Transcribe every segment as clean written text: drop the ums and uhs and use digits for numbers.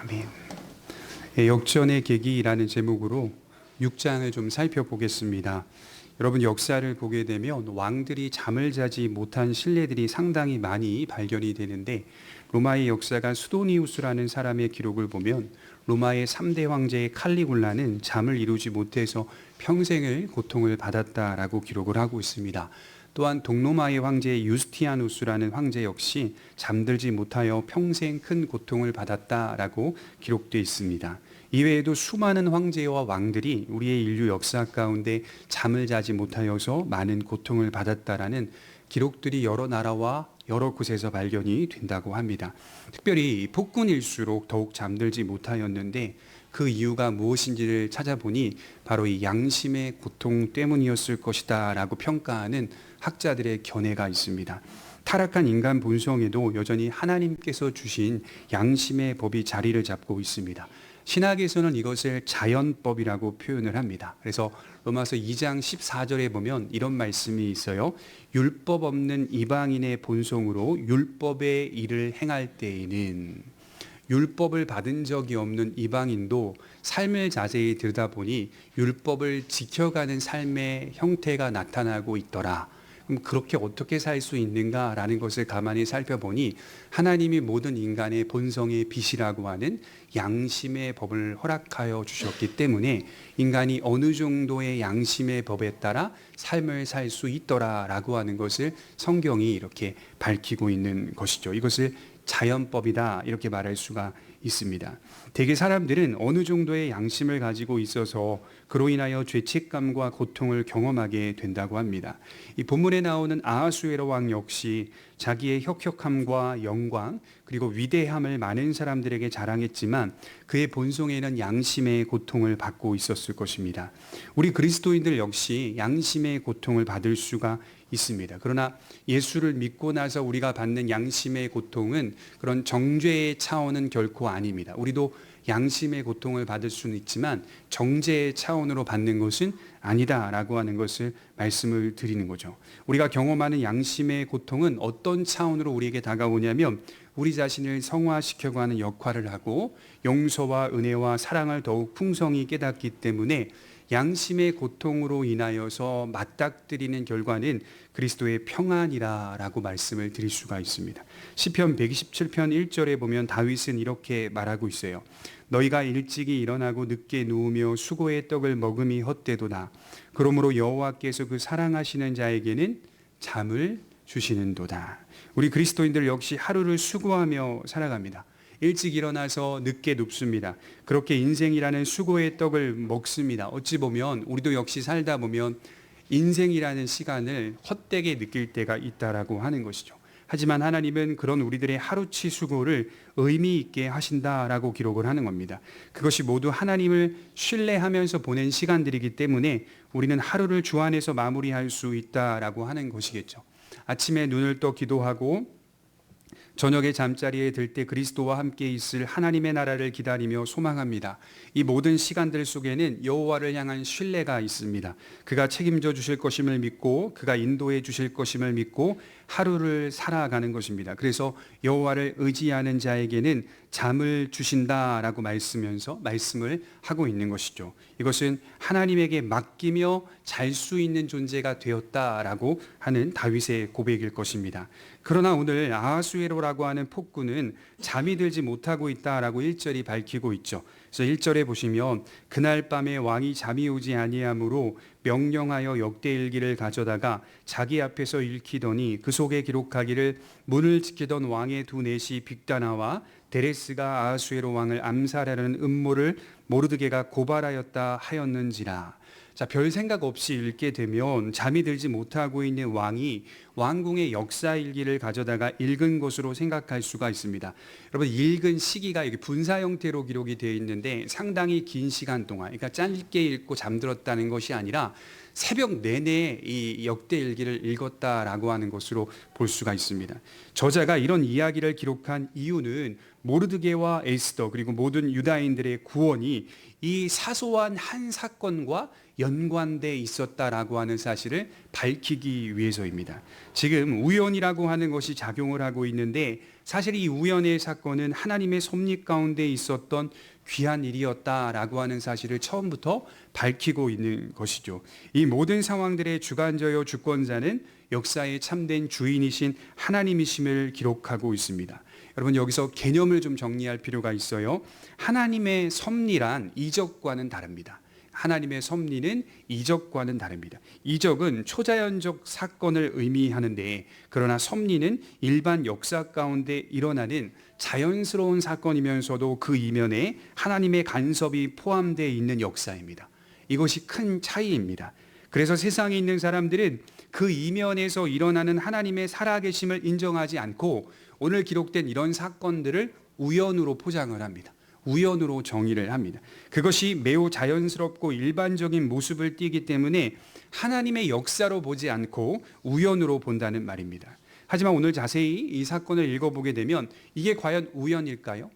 아멘. 역전의 계기라는 제목으로 6장을 좀 살펴보겠습니다. 여러분, 역사를 보게 되면 왕들이 잠을 자지 못한 신뢰들이 상당히 많이 발견이 되는데, 로마의 역사가 수도니우스라는 사람의 기록을 보면 로마의 3대 황제의 칼리굴라는 잠을 이루지 못해서 평생을 고통을 받았다라고 기록을 하고 있습니다. 또한 동로마의 황제 유스티아누스라는 황제 역시 잠들지 못하여 평생 큰 고통을 받았다라고 기록되어 있습니다. 이외에도 수많은 황제와 왕들이 우리의 인류 역사 가운데 잠을 자지 못하여서 많은 고통을 받았다라는 기록들이 여러 나라와 여러 곳에서 발견이 된다고 합니다. 특별히 폭군일수록 더욱 잠들지 못하였는데, 그 이유가 무엇인지를 찾아보니 바로 이 양심의 고통 때문이었을 것이다 라고 평가하는 학자들의 견해가 있습니다. 타락한 인간 본성에도 여전히 하나님께서 주신 양심의 법이 자리를 잡고 있습니다. 신학에서는 이것을 자연법이라고 표현을 합니다. 그래서 로마서 2장 14절에 보면 이런 말씀이 있어요. 율법 없는 이방인의 본성으로 율법의 일을 행할 때에는, 율법을 받은 적이 없는 이방인도 삶을 자세히 들여다보니 율법을 지켜가는 삶의 형태가 나타나고 있더라. 그럼 그렇게 어떻게 살 수 있는가라는 것을 가만히 살펴보니 하나님이 모든 인간의 본성의 빛이라고 하는 양심의 법을 허락하여 주셨기 때문에 인간이 어느 정도의 양심의 법에 따라 삶을 살 수 있더라라고 하는 것을 성경이 이렇게 밝히고 있는 것이죠. 이것을 자연법이다 이렇게 말할 수가 있습니다. 대개 사람들은 어느 정도의 양심을 가지고 있어서 그로 인하여 죄책감과 고통을 경험하게 된다고 합니다. 이 본문에 나오는 아하수에로 왕 역시 자기의 혁혁함과 영광 그리고 위대함을 많은 사람들에게 자랑했지만 그의 본성에는 양심의 고통을 받고 있었을 것입니다. 우리 그리스도인들 역시 양심의 고통을 받을 수가 있습니다. 그러나 예수를 믿고 나서 우리가 받는 양심의 고통은 그런 정죄의 차원은 결코 아닙니다. 우리도 양심의 고통을 받을 수는 있지만 정죄의 차원으로 받는 것은 아니다라고 하는 것을 말씀을 드리는 거죠. 우리가 경험하는 양심의 고통은 어떤 차원으로 우리에게 다가오냐면 우리 자신을 성화시켜가는 하는 역할을 하고 용서와 은혜와 사랑을 더욱 풍성히 깨닫기 때문에 양심의 고통으로 인하여서 맞닥뜨리는 결과는 그리스도의 평안이라고 말씀을 드릴 수가 있습니다. 시편 127편 1절에 보면 다윗은 이렇게 말하고 있어요. 너희가 일찍이 일어나고 늦게 누우며 수고의 떡을 먹음이 헛되도다. 그러므로 여호와께서 그 사랑하시는 자에게는 잠을 주시는도다. 우리 그리스도인들 역시 하루를 수고하며 살아갑니다. 일찍 일어나서 늦게 눕습니다. 그렇게 인생이라는 수고의 떡을 먹습니다. 어찌 보면 우리도 역시 살다 보면 인생이라는 시간을 헛되게 느낄 때가 있다라고 하는 것이죠. 하지만 하나님은 그런 우리들의 하루치 수고를 의미 있게 하신다라고 기록을 하는 겁니다. 그것이 모두 하나님을 신뢰하면서 보낸 시간들이기 때문에 우리는 하루를 주 안에서 마무리할 수 있다라고 하는 것이겠죠. 아침에 눈을 떠 기도하고 저녁에 잠자리에 들 때 그리스도와 함께 있을 하나님의 나라를 기다리며 소망합니다. 이 모든 시간들 속에는 여호와를 향한 신뢰가 있습니다. 그가 책임져 주실 것임을 믿고 그가 인도해 주실 것임을 믿고 하루를 살아가는 것입니다. 그래서 여호와를 의지하는 자에게는 잠을 주신다라고 말씀을 하고 있는 것이죠. 이것은 하나님에게 맡기며 잘 수 있는 존재가 되었다라고 하는 다윗의 고백일 것입니다. 그러나 오늘 아하수에로라고 하는 폭군은 잠이 들지 못하고 있다라고 1절이 밝히고 있죠. 그래서 1절에 보시면 그날 밤에 왕이 잠이 오지 아니하므로 명령하여 역대일기를 가져다가 자기 앞에서 읽히더니 그 속에 기록하기를 문을 지키던 왕의 두 넷이 빅다나와 데레스가 아하수에로 왕을 암살하려는 음모를 모르드게가 고발하였다 하였는지라. 자, 별 생각 없이 읽게 되면 잠이 들지 못하고 있는 왕이 왕궁의 역사일기를 가져다가 읽은 것으로 생각할 수가 있습니다. 여러분, 읽은 시기가 여기 분사 형태로 기록이 되어 있는데 상당히 긴 시간 동안, 그러니까 짧게 읽고 잠들었다는 것이 아니라 새벽 내내 이 역대일기를 읽었다라고 하는 것으로 볼 수가 있습니다. 저자가 이런 이야기를 기록한 이유는 모르드게와 에스더 그리고 모든 유다인들의 구원이 이 사소한 한 사건과 연관돼 있었다라고 하는 사실을 밝히기 위해서입니다. 지금 우연이라고 하는 것이 작용을 하고 있는데 사실 이 우연의 사건은 하나님의 섭리 가운데 있었던 귀한 일이었다라고 하는 사실을 처음부터 밝히고 있는 것이죠. 이 모든 상황들의 주관자요 주권자는 역사의 참된 주인이신 하나님이심을 기록하고 있습니다. 여러분, 여기서 개념을 좀 정리할 필요가 있어요. 하나님의 섭리란 이적과는 다릅니다. 하나님의 섭리는 이적과는 다릅니다. 이적은 초자연적 사건을 의미하는데, 그러나 섭리는 일반 역사 가운데 일어나는 자연스러운 사건이면서도 그 이면에 하나님의 간섭이 포함되어 있는 역사입니다. 이것이 큰 차이입니다. 그래서 세상에 있는 사람들은 그 이면에서 일어나는 하나님의 살아계심을 인정하지 않고 오늘 기록된 이런 사건들을 우연으로 포장을 합니다. 우연으로 정의를 합니다. 그것이 매우 자연스럽고 일반적인 모습을 띠기 때문에 하나님의 역사로 보지 않고 우연으로 본다는 말입니다. 하지만 오늘 자세히 이 사건을 읽어보게 되면 이게 과연 우연일까요?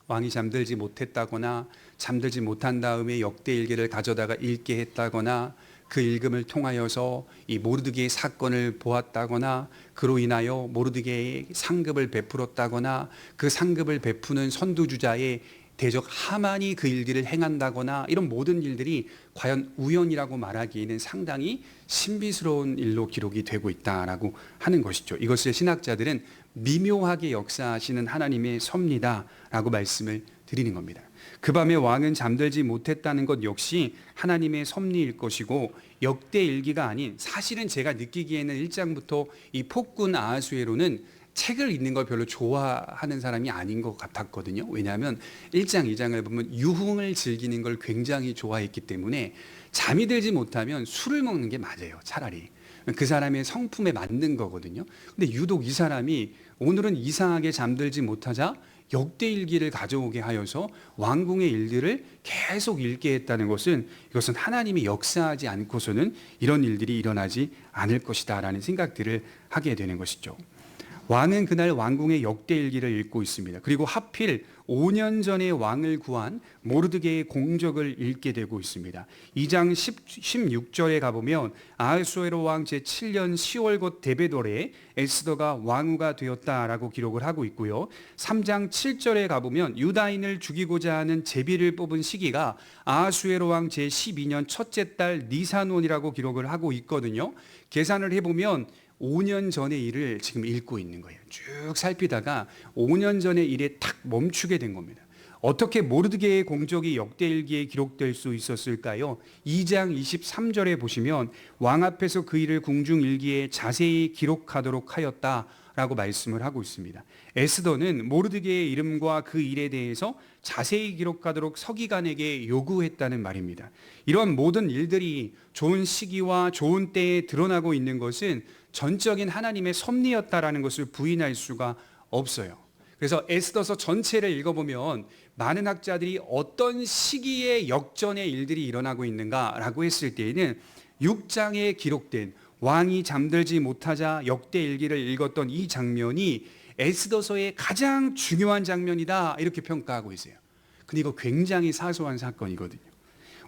왕이 잠들지 못했다거나 잠들지 못한 다음에 역대일기를 가져다가 읽게 했다거나 그 읽음을 통하여서 이 모르드게의 사건을 보았다거나 그로 인하여 모르드게의 상급을 베풀었다거나 그 상급을 베푸는 선두주자의 대적 하만이 그 일들을 행한다거나 이런 모든 일들이 과연 우연이라고 말하기에는 상당히 신비스러운 일로 기록이 되고 있다라고 하는 것이죠. 이것을 신학자들은 미묘하게 역사하시는 하나님의 섭리다라고 말씀을 드리는 겁니다. 그 밤에 왕은 잠들지 못했다는 것 역시 하나님의 섭리일 것이고 역대일기가 아닌, 사실은 제가 느끼기에는 1장부터 이 폭군 아하수에로는 책을 읽는 걸 별로 좋아하는 사람이 아닌 것 같았거든요. 왜냐하면 1장, 2장을 보면 유흥을 즐기는 걸 굉장히 좋아했기 때문에 잠이 들지 못하면 술을 먹는 게 맞아요. 차라리 그 사람의 성품에 맞는 거거든요. 근데 유독 이 사람이 오늘은 이상하게 잠들지 못하자 역대일기를 가져오게 하여서 왕궁의 일들을 계속 읽게 했다는 것은, 이것은 하나님이 역사하지 않고서는 이런 일들이 일어나지 않을 것이다 라는 생각들을 하게 되는 것이죠. 왕은 그날 왕궁의 역대일기를 읽고 있습니다. 그리고 하필 5년 전에 왕을 구한 모르드게의 공적을 읽게 되고 있습니다. 2장 16절에 가보면 아하수에로 왕 제7년 10월곶 데베돌에 에스더가 왕후가 되었다라고 기록을 하고 있고요. 3장 7절에 가보면 유다인을 죽이고자 하는 제비를 뽑은 시기가 아하수에로 왕 제12년 첫째 달 니산원이라고 기록을 하고 있거든요. 계산을 해보면 5년 전의 일을 지금 읽고 있는 거예요. 쭉 살피다가 5년 전의 일에 탁 멈추게 된 겁니다. 어떻게 모르드게의 공적이 역대일기에 기록될 수 있었을까요? 2장 23절에 보시면 왕 앞에서 그 일을 궁중일기에 자세히 기록하도록 하였다라고 말씀을 하고 있습니다. 에스더는 모르드게의 이름과 그 일에 대해서 자세히 기록하도록 서기관에게 요구했다는 말입니다. 이런 모든 일들이 좋은 시기와 좋은 때에 드러나고 있는 것은 전적인 하나님의 섭리였다라는 것을 부인할 수가 없어요. 그래서 에스더서 전체를 읽어보면 많은 학자들이 어떤 시기에 역전의 일들이 일어나고 있는가라고 했을 때에는 6장에 기록된 왕이 잠들지 못하자 역대일기를 읽었던 이 장면이 에스더서의 가장 중요한 장면이다, 이렇게 평가하고 있어요. 근데 이거 굉장히 사소한 사건이거든요.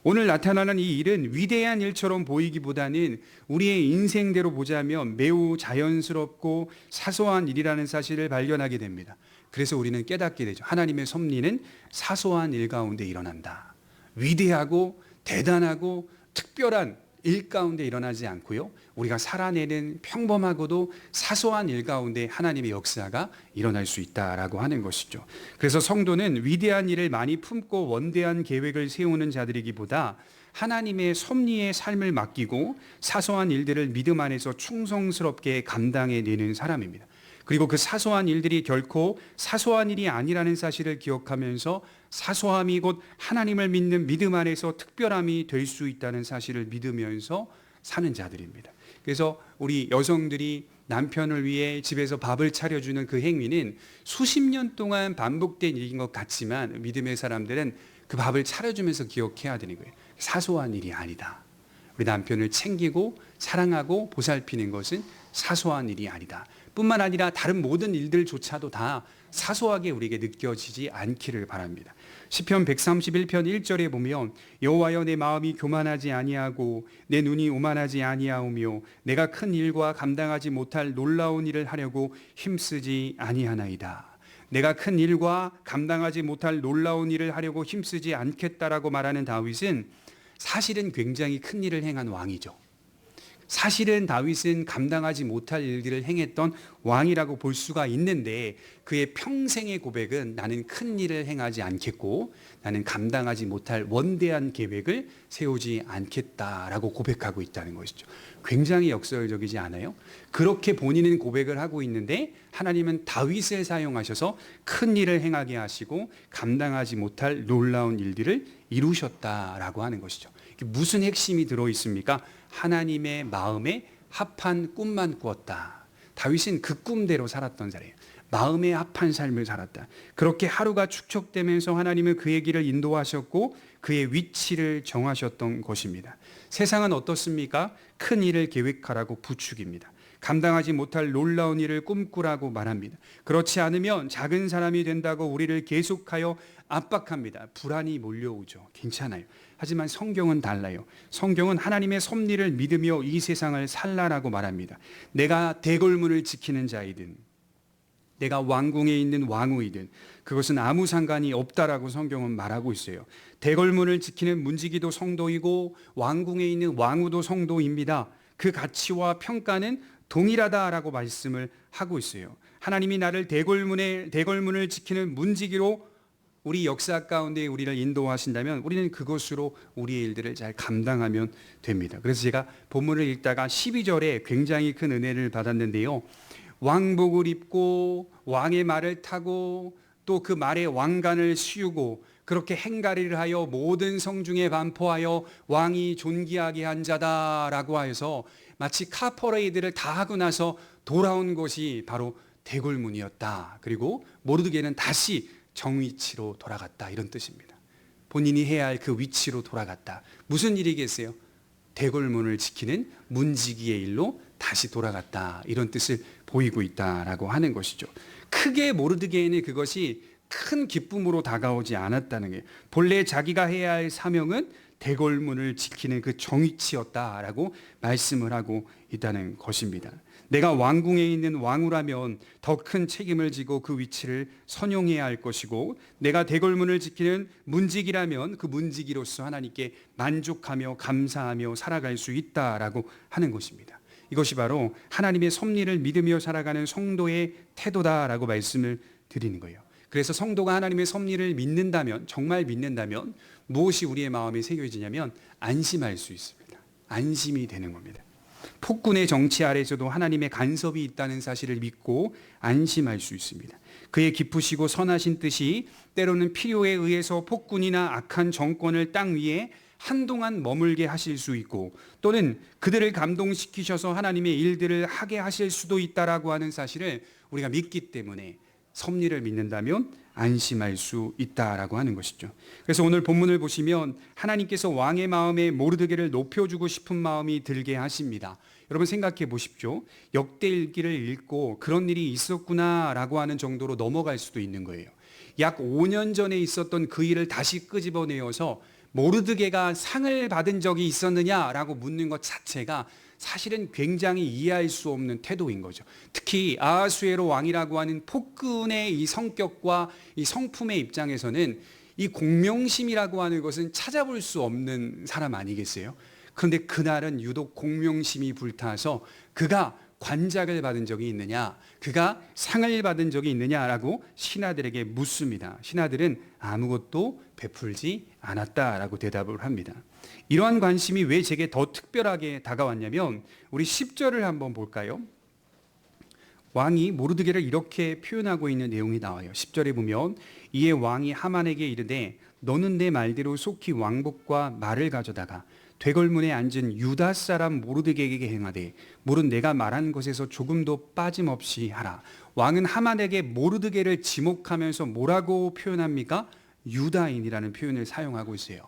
오늘 나타나는 이 일은 위대한 일처럼 보이기보다는 우리의 인생대로 보자면 매우 자연스럽고 사소한 일이라는 사실을 발견하게 됩니다. 그래서 우리는 깨닫게 되죠. 하나님의 섭리는 사소한 일 가운데 일어난다. 위대하고 대단하고 특별한 일 가운데 일어나지 않고요, 우리가 살아내는 평범하고도 사소한 일 가운데 하나님의 역사가 일어날 수 있다라고 하는 것이죠. 그래서 성도는 위대한 일을 많이 품고 원대한 계획을 세우는 자들이기보다 하나님의 섭리의 삶을 맡기고 사소한 일들을 믿음 안에서 충성스럽게 감당해내는 사람입니다. 그리고 그 사소한 일들이 결코 사소한 일이 아니라는 사실을 기억하면서 사소함이 곧 하나님을 믿는 믿음 안에서 특별함이 될 수 있다는 사실을 믿으면서 사는 자들입니다. 그래서 우리 여성들이 남편을 위해 집에서 밥을 차려주는 그 행위는 수십 년 동안 반복된 일인 것 같지만 믿음의 사람들은 그 밥을 차려주면서 기억해야 되는 거예요. 사소한 일이 아니다. 우리 남편을 챙기고 사랑하고 보살피는 것은 사소한 일이 아니다. 뿐만 아니라 다른 모든 일들조차도 다 사소하게 우리에게 느껴지지 않기를 바랍니다. 시편 131편 1절에 보면 여호와여 내 마음이 교만하지 아니하고 내 눈이 오만하지 아니하오며 내가 큰 일과 감당하지 못할 놀라운 일을 하려고 힘쓰지 아니하나이다. 내가 큰 일과 감당하지 못할 놀라운 일을 하려고 힘쓰지 않겠다라고 말하는 다윗은 사실은 굉장히 큰 일을 행한 왕이죠. 사실은 다윗은 감당하지 못할 일들을 행했던 왕이라고 볼 수가 있는데 그의 평생의 고백은 나는 큰 일을 행하지 않겠고 나는 감당하지 못할 원대한 계획을 세우지 않겠다라고 고백하고 있다는 것이죠. 굉장히 역설적이지 않아요? 그렇게 본인은 고백을 하고 있는데 하나님은 다윗을 사용하셔서 큰 일을 행하게 하시고 감당하지 못할 놀라운 일들을 이루셨다라고 하는 것이죠. 무슨 핵심이 들어있습니까? 하나님의 마음에 합한 꿈만 꾸었다. 다윗은 그 꿈대로 살았던 사람이에요. 마음에 합한 삶을 살았다. 그렇게 하루가 축적되면서 하나님은 그의 길을 인도하셨고 그의 위치를 정하셨던 것입니다. 세상은 어떻습니까? 큰 일을 계획하라고 부추깁니다. 감당하지 못할 놀라운 일을 꿈꾸라고 말합니다. 그렇지 않으면 작은 사람이 된다고 우리를 계속하여 압박합니다. 불안이 몰려오죠. 괜찮아요. 하지만 성경은 달라요. 성경은 하나님의 섭리를 믿으며 이 세상을 살라라고 말합니다. 내가 대궐문을 지키는 자이든 내가 왕궁에 있는 왕후이든 그것은 아무 상관이 없다라고 성경은 말하고 있어요. 대궐문을 지키는 문지기도 성도이고 왕궁에 있는 왕후도 성도입니다. 그 가치와 평가는 동일하다라고 말씀을 하고 있어요. 하나님이 나를 대궐문을 지키는 문지기로 우리 역사 가운데 우리를 인도하신다면 우리는 그것으로 우리의 일들을 잘 감당하면 됩니다. 그래서 제가 본문을 읽다가 12절에 굉장히 큰 은혜를 받았는데요. 왕복을 입고 왕의 말을 타고 또 그 말에 왕관을 씌우고 그렇게 행가리를 하여 모든 성중에 반포하여 왕이 존귀하게 한 자다라고 하여서 마치 카퍼레이드를 다 하고 나서 돌아온 것이 바로 대궐문이었다. 그리고 모르드게는 다시 정위치로 돌아갔다 이런 뜻입니다. 본인이 해야 할 그 위치로 돌아갔다. 무슨 일이겠어요? 대궐문을 지키는 문지기의 일로 다시 돌아갔다 이런 뜻을 보이고 있다라고 하는 것이죠. 크게 모르드게에는 그것이 큰 기쁨으로 다가오지 않았다는 게 본래 자기가 해야 할 사명은 대궐문을 지키는 그 정위치였다라고 말씀을 하고 있다는 것입니다. 내가 왕궁에 있는 왕후라면 더 큰 책임을 지고 그 위치를 선용해야 할 것이고 내가 대궐문을 지키는 문지기라면 그 문지기로서 하나님께 만족하며 감사하며 살아갈 수 있다라고 하는 것입니다. 이것이 바로 하나님의 섭리를 믿으며 살아가는 성도의 태도다라고 말씀을 드리는 거예요. 그래서 성도가 하나님의 섭리를 믿는다면 정말 믿는다면 무엇이 우리의 마음에 새겨지냐면 안심할 수 있습니다. 안심이 되는 겁니다. 폭군의 정치 아래에서도 하나님의 간섭이 있다는 사실을 믿고 안심할 수 있습니다. 그의 깊으시고 선하신 뜻이 때로는 필요에 의해서 폭군이나 악한 정권을 땅 위에 한동안 머물게 하실 수 있고 또는 그들을 감동시키셔서 하나님의 일들을 하게 하실 수도 있다라고 하는 사실을 우리가 믿기 때문에 섭리를 믿는다면 안심할 수 있다라고 하는 것이죠. 그래서 오늘 본문을 보시면 하나님께서 왕의 마음에 모르드게를 높여주고 싶은 마음이 들게 하십니다. 여러분 생각해 보십시오. 역대일기를 읽고 그런 일이 있었구나라고 하는 정도로 넘어갈 수도 있는 거예요. 약 5년 전에 있었던 그 일을 다시 끄집어내어서 모르드게가 상을 받은 적이 있었느냐라고 묻는 것 자체가 사실은 굉장히 이해할 수 없는 태도인 거죠. 특히 아하수에로 왕이라고 하는 폭군의 이 성격과 이 성품의 입장에서는 이 공명심이라고 하는 것은 찾아볼 수 없는 사람 아니겠어요? 그런데 그날은 유독 공명심이 불타서 그가 관작을 받은 적이 있느냐, 그가 상을 받은 적이 있느냐라고 신하들에게 묻습니다. 신하들은 아무것도 베풀지 않았다라고 대답을 합니다. 이러한 관심이 왜 제게 더 특별하게 다가왔냐면 우리 10절을 한번 볼까요? 왕이 모르드게를 이렇게 표현하고 있는 내용이 나와요. 10절에 보면 이에 왕이 하만에게 이르되 너는 내 말대로 속히 왕복과 말을 가져다가 되걸문에 앉은 유다 사람 모르드게에게 행하되 물은 내가 말한 것에서 조금도 빠짐없이 하라. 왕은 하만에게 모르드게를 지목하면서 뭐라고 표현합니까? 유다인이라는 표현을 사용하고 있어요.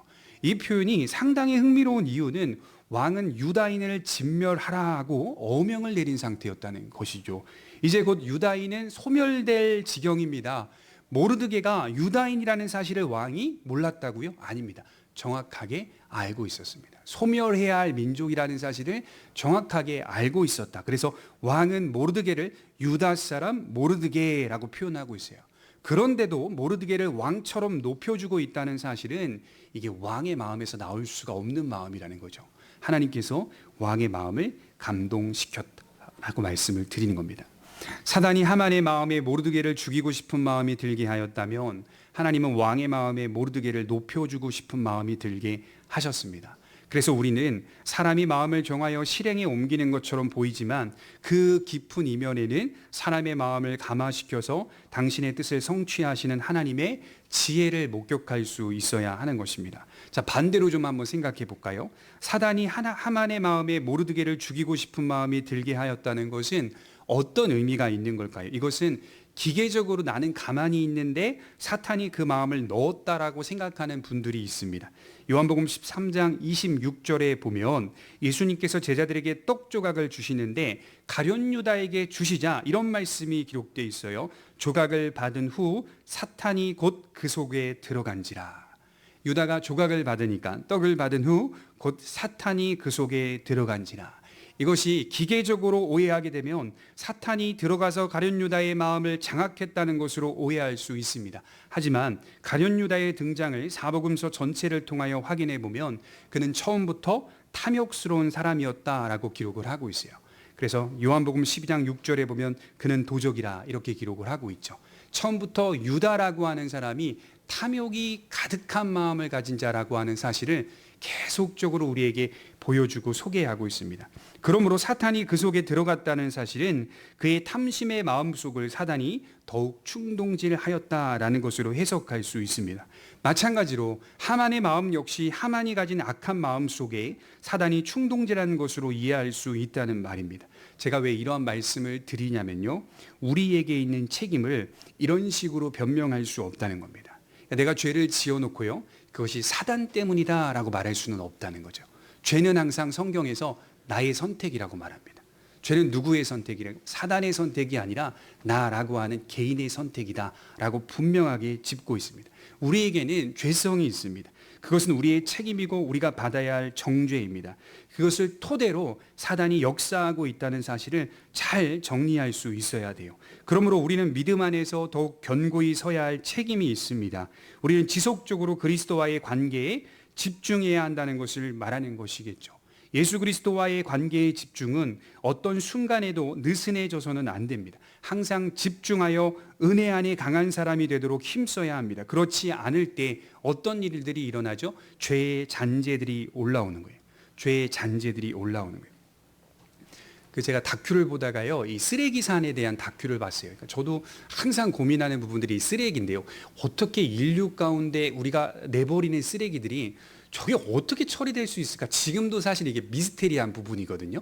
이 표현이 상당히 흥미로운 이유는 왕은 유다인을 진멸하라고 어명을 내린 상태였다는 것이죠. 이제 곧 유다인은 소멸될 지경입니다. 모르드게가 유다인이라는 사실을 왕이 몰랐다고요? 아닙니다. 정확하게 알고 있었습니다. 소멸해야 할 민족이라는 사실을 정확하게 알고 있었다. 그래서 왕은 모르드게를 유다 사람 모르드게라고 표현하고 있어요. 그런데도 모르드게를 왕처럼 높여주고 있다는 사실은 이게 왕의 마음에서 나올 수가 없는 마음이라는 거죠. 하나님께서 왕의 마음을 감동시켰다라고 말씀을 드리는 겁니다. 사단이 하만의 마음에 모르드게를 죽이고 싶은 마음이 들게 하였다면 하나님은 왕의 마음에 모르드게를 높여주고 싶은 마음이 들게 하셨습니다. 그래서 우리는 사람이 마음을 정하여 실행에 옮기는 것처럼 보이지만 그 깊은 이면에는 사람의 마음을 감화시켜서 당신의 뜻을 성취하시는 하나님의 지혜를 목격할 수 있어야 하는 것입니다. 자, 반대로 좀 한번 생각해 볼까요? 사단이 하만의 마음에 모르드게를 죽이고 싶은 마음이 들게 하였다는 것은 어떤 의미가 있는 걸까요? 이것은 기계적으로 나는 가만히 있는데 사탄이 그 마음을 넣었다라고 생각하는 분들이 있습니다. 요한복음 13장 26절에 보면 예수님께서 제자들에게 떡 조각을 주시는데 가룟 유다에게 주시자 이런 말씀이 기록되어 있어요. 조각을 받은 후 사탄이 곧 그 속에 들어간지라. 유다가 조각을 받으니까 떡을 받은 후 곧 사탄이 그 속에 들어간지라. 이것이 기계적으로 오해하게 되면 사탄이 들어가서 가룟 유다의 마음을 장악했다는 것으로 오해할 수 있습니다. 하지만 가룟 유다의 등장을 사복음서 전체를 통하여 확인해 보면 그는 처음부터 탐욕스러운 사람이었다라고 기록을 하고 있어요. 그래서 요한복음 12장 6절에 보면 그는 도적이라 이렇게 기록을 하고 있죠. 처음부터 유다라고 하는 사람이 탐욕이 가득한 마음을 가진 자라고 하는 사실을 계속적으로 우리에게 보여주고 소개하고 있습니다. 그러므로 사탄이 그 속에 들어갔다는 사실은 그의 탐심의 마음속을 사단이 더욱 충동질하였다라는 것으로 해석할 수 있습니다. 마찬가지로 하만의 마음 역시 하만이 가진 악한 마음 속에 사단이 충동질하는 것으로 이해할 수 있다는 말입니다. 제가 왜 이러한 말씀을 드리냐면요, 우리에게 있는 책임을 이런 식으로 변명할 수 없다는 겁니다. 내가 죄를 지어놓고요, 그것이 사단 때문이다라고 말할 수는 없다는 거죠. 죄는 항상 성경에서 나의 선택이라고 말합니다. 죄는 누구의 선택이라고? 사단의 선택이 아니라 나라고 하는 개인의 선택이다라고 분명하게 짚고 있습니다. 우리에게는 죄성이 있습니다. 그것은 우리의 책임이고 우리가 받아야 할 정죄입니다. 그것을 토대로 사단이 역사하고 있다는 사실을 잘 정리할 수 있어야 돼요. 그러므로 우리는 믿음 안에서 더욱 견고히 서야 할 책임이 있습니다. 우리는 지속적으로 그리스도와의 관계에 집중해야 한다는 것을 말하는 것이겠죠. 예수 그리스도와의 관계의 집중은 어떤 순간에도 느슨해져서는 안 됩니다. 항상 집중하여 은혜 안에 강한 사람이 되도록 힘써야 합니다. 그렇지 않을 때 어떤 일들이 일어나죠? 죄의 잔재들이 올라오는 거예요. 죄의 잔재들이 올라오는 거예요. 제가 다큐를 보다가요, 이 쓰레기산에 대한 다큐를 봤어요. 그러니까 저도 항상 고민하는 부분들이 쓰레기인데요. 어떻게 인류 가운데 우리가 내버리는 쓰레기들이 저게 어떻게 처리될 수 있을까? 지금도 사실 이게 미스테리한 부분이거든요.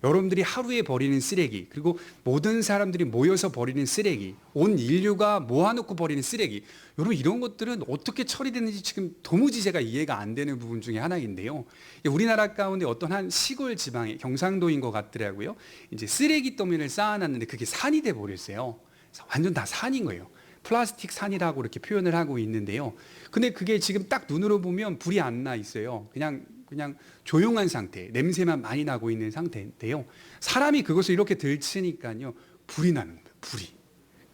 여러분들이 하루에 버리는 쓰레기, 그리고 모든 사람들이 모여서 버리는 쓰레기, 온 인류가 모아놓고 버리는 쓰레기, 여러분 이런 것들은 어떻게 처리되는지 지금 도무지 제가 이해가 안 되는 부분 중에 하나인데요. 우리나라 가운데 어떤 한 시골 지방의 경상도인 것 같더라고요. 이제 쓰레기 더미를 쌓아놨는데 그게 산이 돼 버렸어요. 완전 다 산인 거예요. 플라스틱 산이라고 이렇게 표현을 하고 있는데요. 근데 그게 지금 딱 눈으로 보면 불이 안 나 있어요. 그냥 조용한 상태, 냄새만 많이 나고 있는 상태인데요. 사람이 그것을 이렇게 들치니까요, 불이 나는 거예요. 불이.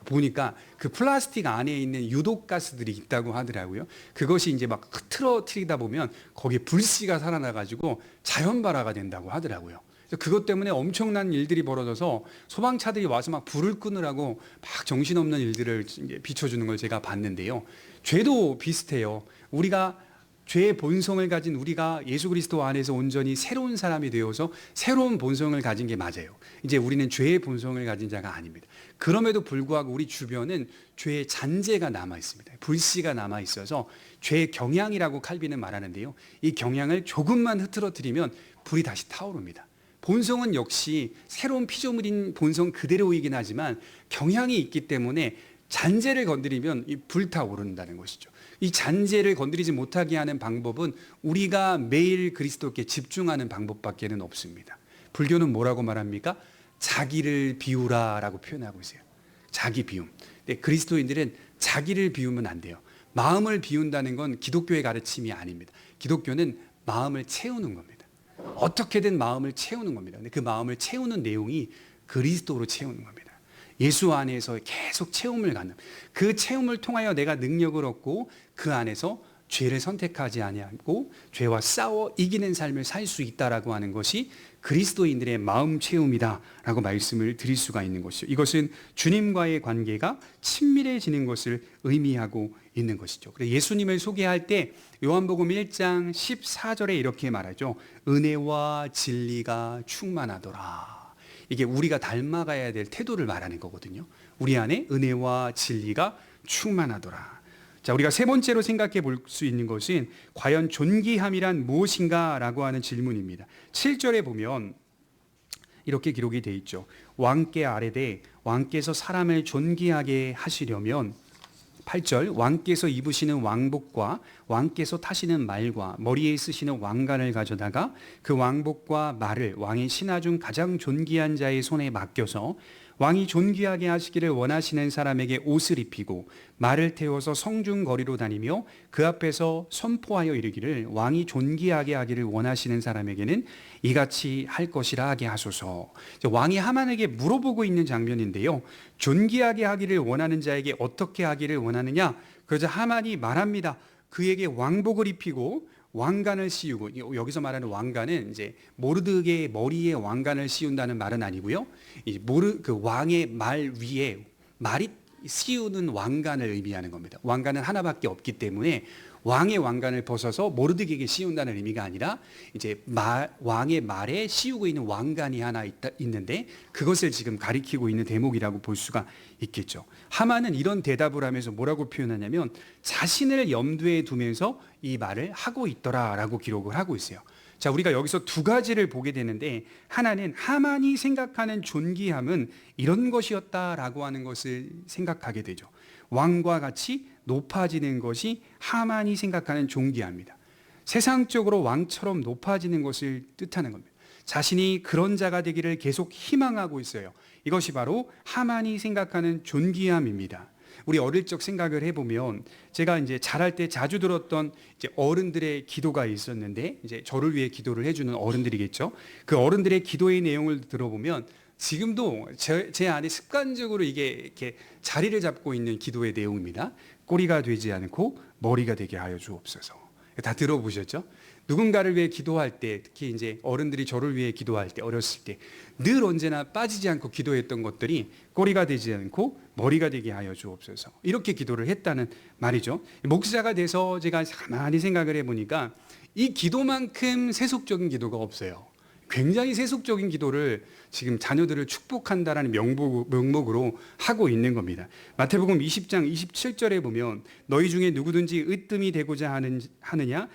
보니까 그 플라스틱 안에 있는 유독가스들이 있다고 하더라고요. 그것이 이제 막 흐트러뜨리다 보면 거기에 불씨가 살아나가지고 자연발화가 된다고 하더라고요. 그것 때문에 엄청난 일들이 벌어져서 소방차들이 와서 막 불을 끄느라고 막 정신없는 일들을 비춰주는 걸 제가 봤는데요. 죄도 비슷해요. 우리가 죄의 본성을 가진 우리가 예수 그리스도 안에서 온전히 새로운 사람이 되어서 새로운 본성을 가진 게 맞아요. 이제 우리는 죄의 본성을 가진 자가 아닙니다. 그럼에도 불구하고 우리 주변은 죄의 잔재가 남아 있습니다. 불씨가 남아 있어서 죄의 경향이라고 칼빈은 말하는데요. 이 경향을 조금만 흐트러뜨리면 불이 다시 타오릅니다. 본성은 역시 새로운 피조물인 본성 그대로이긴 하지만 경향이 있기 때문에 잔재를 건드리면 이 불타오른다는 것이죠. 이 잔재를 건드리지 못하게 하는 방법은 우리가 매일 그리스도께 집중하는 방법밖에는 없습니다. 불교는 뭐라고 말합니까? 자기를 비우라라고 표현하고 있어요. 자기 비움. 근데 그리스도인들은 자기를 비우면 안 돼요. 마음을 비운다는 건 기독교의 가르침이 아닙니다. 기독교는 마음을 채우는 겁니다. 어떻게든 마음을 채우는 겁니다. 근데 그 마음을 채우는 내용이 그리스도로 채우는 겁니다. 예수 안에서 계속 체험을 갖는, 그 체험을 통하여 내가 능력을 얻고 그 안에서 죄를 선택하지 아니하고 죄와 싸워 이기는 삶을 살 수 있다라고 하는 것이 그리스도인들의 마음 체험이다라고 말씀을 드릴 수가 있는 것이죠. 이것은 주님과의 관계가 친밀해지는 것을 의미하고 있는 것이죠. 그래서 예수님을 소개할 때 요한복음 1장 14절에 이렇게 말하죠. 은혜와 진리가 충만하더라. 이게 우리가 닮아가야 될 태도를 말하는 거거든요. 우리 안에 은혜와 진리가 충만하더라. 자, 우리가 세 번째로 생각해 볼 수 있는 것은 과연 존귀함이란 무엇인가 라고 하는 질문입니다. 7절에 보면 이렇게 기록이 되어 있죠. 왕께 아뢰되 왕께서 사람을 존귀하게 하시려면 8절 왕께서 입으시는 왕복과 왕께서 타시는 말과 머리에 쓰시는 왕관을 가져다가 그 왕복과 말을 왕의 신하 중 가장 존귀한 자의 손에 맡겨서 왕이 존귀하게 하시기를 원하시는 사람에게 옷을 입히고 말을 태워서 성중 거리로 다니며 그 앞에서 선포하여 이르기를 왕이 존귀하게 하기를 원하시는 사람에게는 이같이 할 것이라 하게 하소서. 왕이 하만에게 물어보고 있는 장면인데요. 존귀하게 하기를 원하는 자에게 어떻게 하기를 원하느냐? 그러자 하만이 말합니다. 그에게 왕복을 입히고 왕관을 씌우고, 여기서 말하는 왕관은 이제 모르드게의 머리에 왕관을 씌운다는 말은 아니고요. 그 왕의 말 위에 말이 씌우는 왕관을 의미하는 겁니다. 왕관은 하나밖에 없기 때문에 왕의 왕관을 벗어서 모르드게에게 씌운다는 의미가 아니라 이제 왕의 말에 씌우고 있는 왕관이 하나 있는데 그것을 지금 가리키고 있는 대목이라고 볼 수가 있겠죠. 하만은 이런 대답을 하면서 뭐라고 표현하냐면 자신을 염두에 두면서 이 말을 하고 있더라라고 기록을 하고 있어요. 자, 우리가 여기서 두 가지를 보게 되는데 하나는 하만이 생각하는 존귀함은 이런 것이었다라고 하는 것을 생각하게 되죠. 왕과 같이 높아지는 것이 하만이 생각하는 존귀함입니다. 세상적으로 왕처럼 높아지는 것을 뜻하는 겁니다. 자신이 그런 자가 되기를 계속 희망하고 있어요. 이것이 바로 하만이 생각하는 존귀함입니다. 우리 어릴 적 생각을 해보면 제가 이제 자랄 때 자주 들었던 이제 어른들의 기도가 있었는데 이제 저를 위해 기도를 해주는 어른들이겠죠. 그 어른들의 기도의 내용을 들어보면 지금도 제 안에 습관적으로 이게 이렇게 자리를 잡고 있는 기도의 내용입니다. 꼬리가 되지 않고 머리가 되게 하여 주옵소서. 다 들어보셨죠? 누군가를 위해 기도할 때, 특히 이제 어른들이 저를 위해 기도할 때, 어렸을 때 늘 언제나 빠지지 않고 기도했던 것들이 꼬리가 되지 않고 머리가 되게 하여 주옵소서. 이렇게 기도를 했다는 말이죠. 목사가 돼서 제가 가만히 생각을 해보니까 이 기도만큼 세속적인 기도가 없어요. 굉장히 세속적인 기도를 지금 자녀들을 축복한다라는 명목으로 하고 있는 겁니다. 마태복음 20장 27절에 보면 너희 중에 누구든지 으뜸이 되고자 하느냐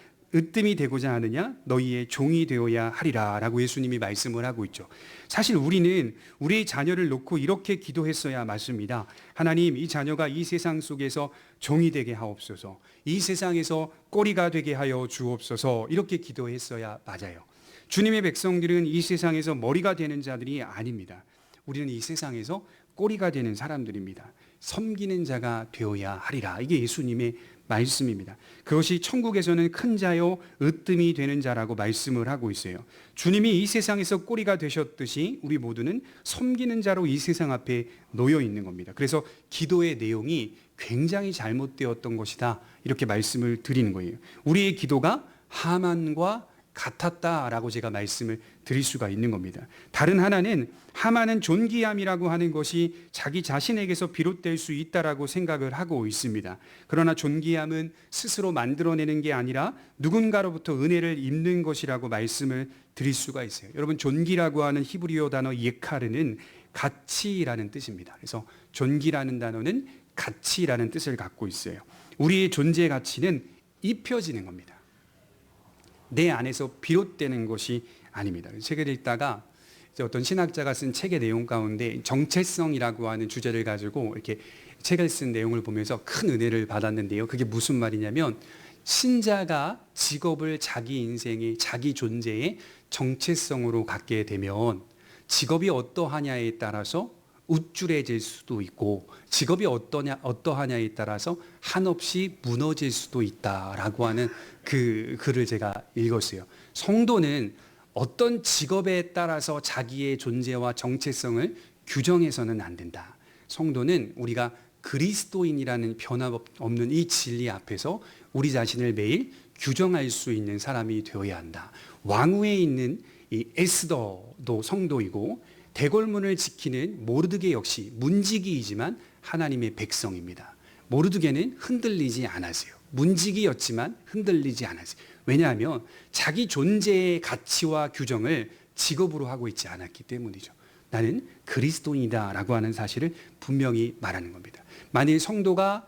너희의 종이 되어야 하리라 라고 예수님이 말씀을 하고 있죠. 사실 우리는 우리의 자녀를 놓고 이렇게 기도했어야 맞습니다. 하나님, 이 자녀가 이 세상 속에서 종이 되게 하옵소서, 이 세상에서 꼬리가 되게 하여 주옵소서, 이렇게 기도했어야 맞아요. 주님의 백성들은 이 세상에서 머리가 되는 자들이 아닙니다. 우리는 이 세상에서 꼬리가 되는 사람들입니다. 섬기는 자가 되어야 하리라. 이게 예수님의 말씀입니다. 그것이 천국에서는 큰 자요 으뜸이 되는 자라고 말씀을 하고 있어요. 주님이 이 세상에서 꼬리가 되셨듯이 우리 모두는 섬기는 자로 이 세상 앞에 놓여 있는 겁니다. 그래서 기도의 내용이 굉장히 잘못되었던 것이다, 이렇게 말씀을 드리는 거예요. 우리의 기도가 하만과 같았다라고 제가 말씀을 드릴 수가 있는 겁니다. 다른 하나는 하만은 존귀함이라고 하는 것이 자기 자신에게서 비롯될 수 있다라고 생각을 하고 있습니다. 그러나 존귀함은 스스로 만들어내는 게 아니라 누군가로부터 은혜를 입는 것이라고 말씀을 드릴 수가 있어요. 여러분, 존귀라고 하는 히브리어 단어 예카르는 가치라는 뜻입니다. 그래서 존귀라는 단어는 가치라는 뜻을 갖고 있어요. 우리의 존재 가치는 입혀지는 겁니다. 내 안에서 비롯되는 것이 아닙니다. 책을 읽다가 이제 어떤 신학자가 쓴 책의 내용 가운데 정체성이라고 하는 주제를 가지고 이렇게 책을 쓴 내용을 보면서 큰 은혜를 받았는데요. 그게 무슨 말이냐면 신자가 직업을 자기 인생의 자기 존재의 정체성으로 갖게 되면 직업이 어떠하냐에 따라서 우쭐해질 수도 있고 직업이 어떠하냐에 따라서 한없이 무너질 수도 있다라고 하는 그 글을 제가 읽었어요. 성도는 어떤 직업에 따라서 자기의 존재와 정체성을 규정해서는 안 된다. 성도는 우리가 그리스도인이라는 변함없는 이 진리 앞에서 우리 자신을 매일 규정할 수 있는 사람이 되어야 한다. 왕후에 있는 이 에스더도 성도이고 대궐문을 지키는 모르드게 역시 문지기이지만 하나님의 백성입니다. 모르드게는 흔들리지 않았어요. 문지기였지만 흔들리지 않았어요. 왜냐하면 자기 존재의 가치와 규정을 직업으로 하고 있지 않았기 때문이죠. 나는 그리스도인이다라고 하는 사실을 분명히 말하는 겁니다. 만일 성도가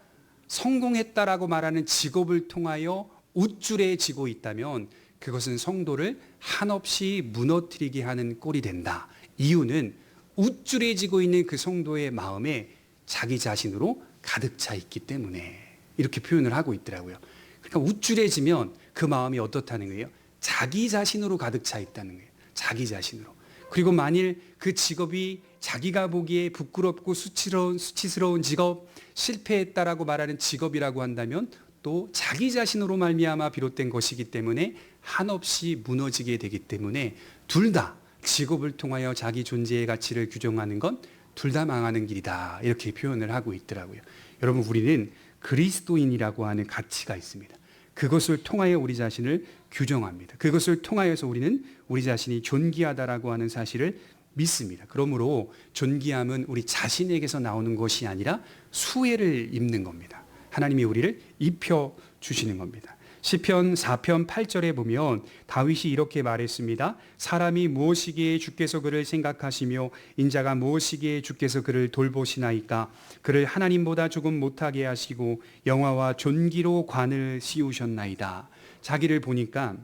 성공했다라고 말하는 직업을 통하여 우쭐해지고 있다면 그것은 성도를 한없이 무너뜨리게 하는 꼴이 된다. 이유는 우쭐해지고 있는 그 성도의 마음에 자기 자신으로 가득 차 있기 때문에 이렇게 표현을 하고 있더라고요. 그러니까 우쭐해지면 그 마음이 어떻다는 거예요? 자기 자신으로 가득 차 있다는 거예요. 자기 자신으로. 그리고 만일 그 직업이 자기가 보기에 부끄럽고 수치스러운 직업, 실패했다라고 말하는 직업이라고 한다면 또 자기 자신으로 말미암아 비롯된 것이기 때문에 한없이 무너지게 되기 때문에 둘 다 직업을 통하여 자기 존재의 가치를 규정하는 건 둘 다 망하는 길이다. 이렇게 표현을 하고 있더라고요. 여러분, 우리는 그리스도인이라고 하는 가치가 있습니다. 그것을 통하여 우리 자신을 규정합니다. 그것을 통하여서 우리는 우리 자신이 존귀하다라고 하는 사실을 믿습니다. 그러므로 존귀함은 우리 자신에게서 나오는 것이 아니라 수혜를 입는 겁니다. 하나님이 우리를 입혀 주시는 겁니다. 시편 4편 8절에 보면 다윗이 이렇게 말했습니다. 사람이 무엇이기에 주께서 그를 생각하시며 인자가 무엇이기에 주께서 그를 돌보시나이까. 그를 하나님보다 조금 못하게 하시고 영화와 존귀로 관을 씌우셨나이다. 자기를 보니까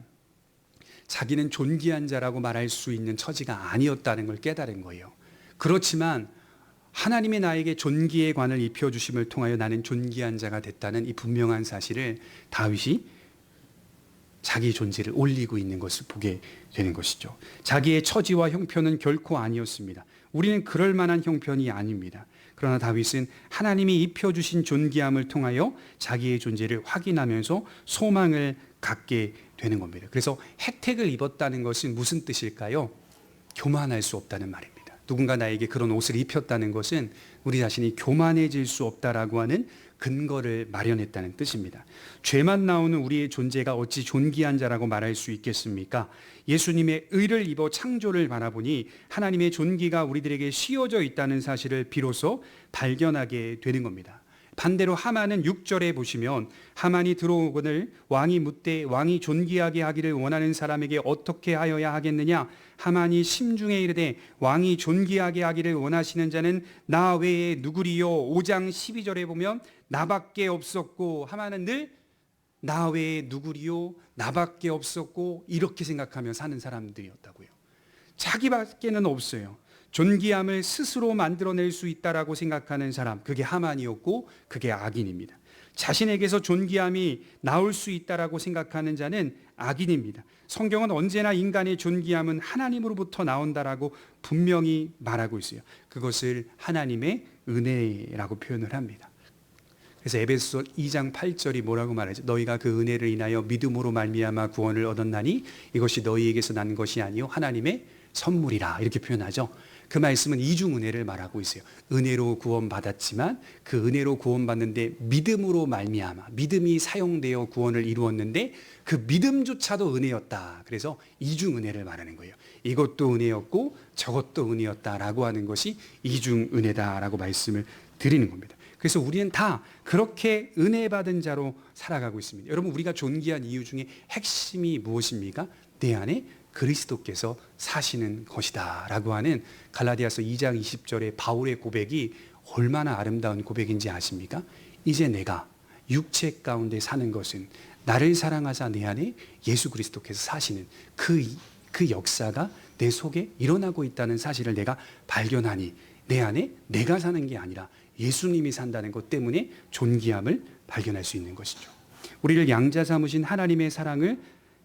자기는 존귀한 자라고 말할 수 있는 처지가 아니었다는 걸 깨달은 거예요. 그렇지만 하나님의 나에게 존귀의 관을 입혀주심을 통하여 나는 존귀한 자가 됐다는 이 분명한 사실을 다윗이 자기 존재를 올리고 있는 것을 보게 되는 것이죠. 자기의 처지와 형편은 결코 아니었습니다. 우리는 그럴 만한 형편이 아닙니다. 그러나 다윗은 하나님이 입혀주신 존귀함을 통하여 자기의 존재를 확인하면서 소망을 갖게 되는 겁니다. 그래서 혜택을 입었다는 것은 무슨 뜻일까요? 교만할 수 없다는 말입니다. 누군가 나에게 그런 옷을 입혔다는 것은 우리 자신이 교만해질 수 없다라고 하는 근거를 마련했다는 뜻입니다. 죄만 나오는 우리의 존재가 어찌 존귀한 자라고 말할 수 있겠습니까? 예수님의 의를 입어 창조를 바라보니 하나님의 존귀가 우리들에게 씌워져 있다는 사실을 비로소 발견하게 되는 겁니다. 반대로 하만은 6절에 보시면 하만이 들어오거늘 왕이 묻되 왕이 존귀하게 하기를 원하는 사람에게 어떻게 하여야 하겠느냐. 하만이 심중에 이르되 왕이 존귀하게 하기를 원하시는 자는 나 외에 누구리요. 5장 12절에 보면 나밖에 없었고, 하만은 늘 나 외에 누구리요, 나밖에 없었고 이렇게 생각하며 사는 사람들이었다고요. 자기밖에는 없어요. 존귀함을 스스로 만들어낼 수 있다라고 생각하는 사람, 그게 하만이었고 그게 악인입니다. 자신에게서 존귀함이 나올 수 있다라고 생각하는 자는 악인입니다. 성경은 언제나 인간의 존귀함은 하나님으로부터 나온다라고 분명히 말하고 있어요. 그것을 하나님의 은혜라고 표현을 합니다. 그래서 에베소서 2장 8절이 뭐라고 말하죠? 너희가 그 은혜를 인하여 믿음으로 말미암아 구원을 얻었나니 이것이 너희에게서 난 것이 아니요 하나님의 선물이라, 이렇게 표현하죠. 그 말씀은 이중 은혜를 말하고 있어요. 은혜로 구원받았지만 그 은혜로 구원받는데 믿음으로 말미암아, 믿음이 사용되어 구원을 이루었는데 그 믿음조차도 은혜였다. 그래서 이중 은혜를 말하는 거예요. 이것도 은혜였고 저것도 은혜였다라고 하는 것이 이중 은혜다라고 말씀을 드리는 겁니다. 그래서 우리는 다 그렇게 은혜 받은 자로 살아가고 있습니다. 여러분, 우리가 존귀한 이유 중에 핵심이 무엇입니까? 내 안에 그리스도께서 사시는 것이다 라고 하는 갈라디아서 2장 20절의 바울의 고백이 얼마나 아름다운 고백인지 아십니까? 이제 내가 육체 가운데 사는 것은 나를 사랑하사 내 안에 예수 그리스도께서 사시는 그 역사가 내 속에 일어나고 있다는 사실을 내가 발견하니 내 안에 내가 사는 게 아니라 예수님이 산다는 것 때문에 존귀함을 발견할 수 있는 것이죠. 우리를 양자 삼으신 하나님의 사랑을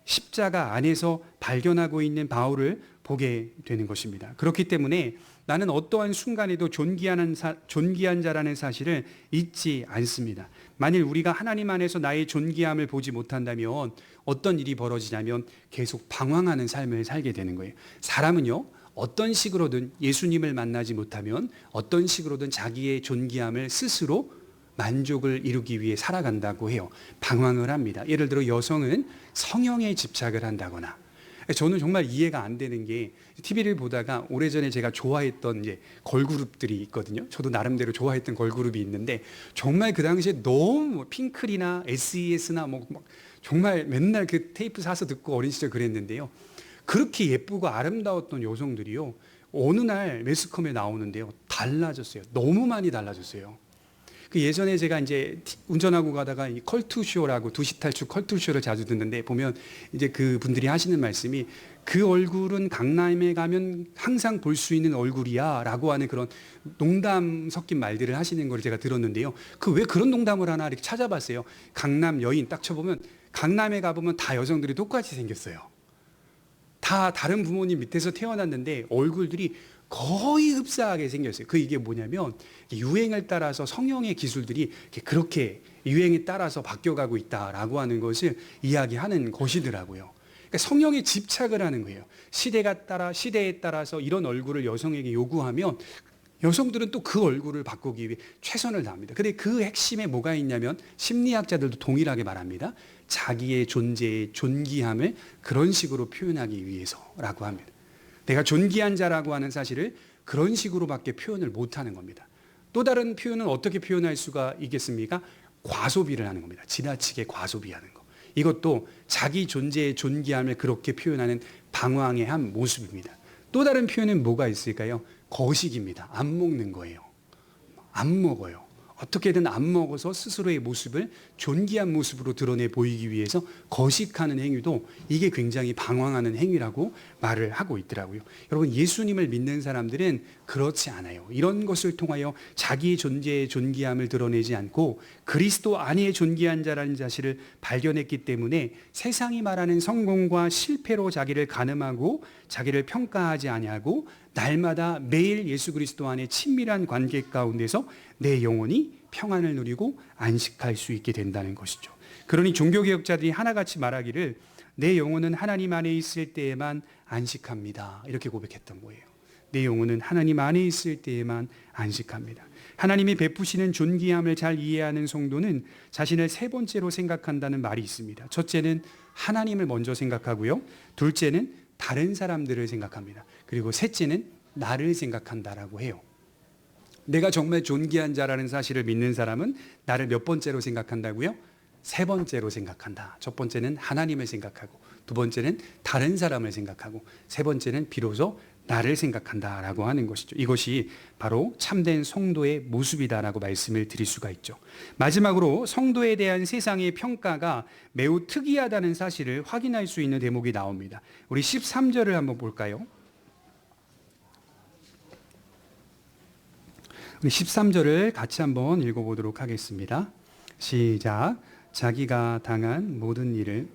십자가 안에서 발견하고 있는 바울을 보게 되는 것입니다. 그렇기 때문에 나는 어떠한 순간에도 존귀한 자라는 사실을 잊지 않습니다. 만일 우리가 하나님 안에서 나의 존귀함을 보지 못한다면 어떤 일이 벌어지냐면 계속 방황하는 삶을 살게 되는 거예요. 사람은요, 어떤 식으로든 예수님을 만나지 못하면 어떤 식으로든 자기의 존귀함을 스스로 만족을 이루기 위해 살아간다고 해요. 방황을 합니다. 예를 들어 여성은 성형에 집착을 한다거나, 저는 정말 이해가 안 되는 게 TV를 보다가 오래전에 제가 좋아했던 걸그룹들이 있거든요. 저도 나름대로 좋아했던 걸그룹이 있는데 정말 그 당시에 너무 핑클이나 SES나 정말 맨날 그 테이프 사서 듣고 어린 시절 그랬는데요. 그렇게 예쁘고 아름다웠던 여성들이요, 어느 날 매스컴에 나오는데요, 달라졌어요. 너무 많이 달라졌어요. 그 예전에 제가 이제 운전하고 가다가 이 컬투쇼라고 두시탈출 컬투쇼를 자주 듣는데 보면 이제 그 분들이 하시는 말씀이 그 얼굴은 강남에 가면 항상 볼 수 있는 얼굴이야 라고 하는 그런 농담 섞인 말들을 하시는 걸 제가 들었는데요. 그 왜 그런 농담을 하나 이렇게 찾아봤어요. 강남 여인 딱 쳐보면 강남에 가보면 다 여성들이 똑같이 생겼어요. 다 다른 부모님 밑에서 태어났는데 얼굴들이 거의 흡사하게 생겼어요. 그 이게 뭐냐면 유행을 따라서 성형의 기술들이 그렇게 유행에 따라서 바뀌어가고 있다라고 하는 것을 이야기하는 것이더라고요. 그러니까 성형에 집착을 하는 거예요. 시대에 따라서 이런 얼굴을 여성에게 요구하면 여성들은 또 그 얼굴을 바꾸기 위해 최선을 다합니다. 근데 그 핵심에 뭐가 있냐면 심리학자들도 동일하게 말합니다. 자기의 존재의 존귀함을 그런 식으로 표현하기 위해서라고 합니다. 내가 존귀한 자라고 하는 사실을 그런 식으로밖에 표현을 못하는 겁니다. 또 다른 표현은 어떻게 표현할 수가 있겠습니까? 과소비를 하는 겁니다. 지나치게 과소비하는 거. 이것도 자기 존재의 존귀함을 그렇게 표현하는 방황의 한 모습입니다. 또 다른 표현은 뭐가 있을까요? 거식입니다. 안 먹는 거예요. 안 먹어요. 어떻게든 안 먹어서 스스로의 모습을 존귀한 모습으로 드러내 보이기 위해서 거식하는 행위도 이게 굉장히 방황하는 행위라고 말을 하고 있더라고요. 여러분, 예수님을 믿는 사람들은 그렇지 않아요. 이런 것을 통하여 자기의 존재의 존귀함을 드러내지 않고 그리스도 안에 존귀한 자라는 사실을 발견했기 때문에 세상이 말하는 성공과 실패로 자기를 가늠하고 자기를 평가하지 아니하고 날마다 매일 예수 그리스도 안에 친밀한 관계 가운데서 내 영혼이 평안을 누리고 안식할 수 있게 된다는 것이죠. 그러니 종교개혁자들이 하나같이 말하기를 내 영혼은 하나님 안에 있을 때에만 안식합니다. 이렇게 고백했던 거예요. 내 영혼은 하나님 안에 있을 때에만 안식합니다. 하나님이 베푸시는 존귀함을 잘 이해하는 성도는 자신을 세 번째로 생각한다는 말이 있습니다. 첫째는 하나님을 먼저 생각하고요. 둘째는 다른 사람들을 생각합니다. 그리고 셋째는 나를 생각한다라고 해요. 내가 정말 존귀한 자라는 사실을 믿는 사람은 나를 몇 번째로 생각한다고요? 세 번째로 생각한다. 첫 번째는 하나님을 생각하고, 두 번째는 다른 사람을 생각하고, 세 번째는 비로소 나를 생각한다라고 하는 것이죠. 이것이 바로 참된 성도의 모습이다라고 말씀을 드릴 수가 있죠. 마지막으로 성도에 대한 세상의 평가가 매우 특이하다는 사실을 확인할 수 있는 대목이 나옵니다. 우리 13절을 한번 볼까요? 우리 13절을 같이 한번 읽어보도록 하겠습니다. 시작. 자기가 당한 모든 일을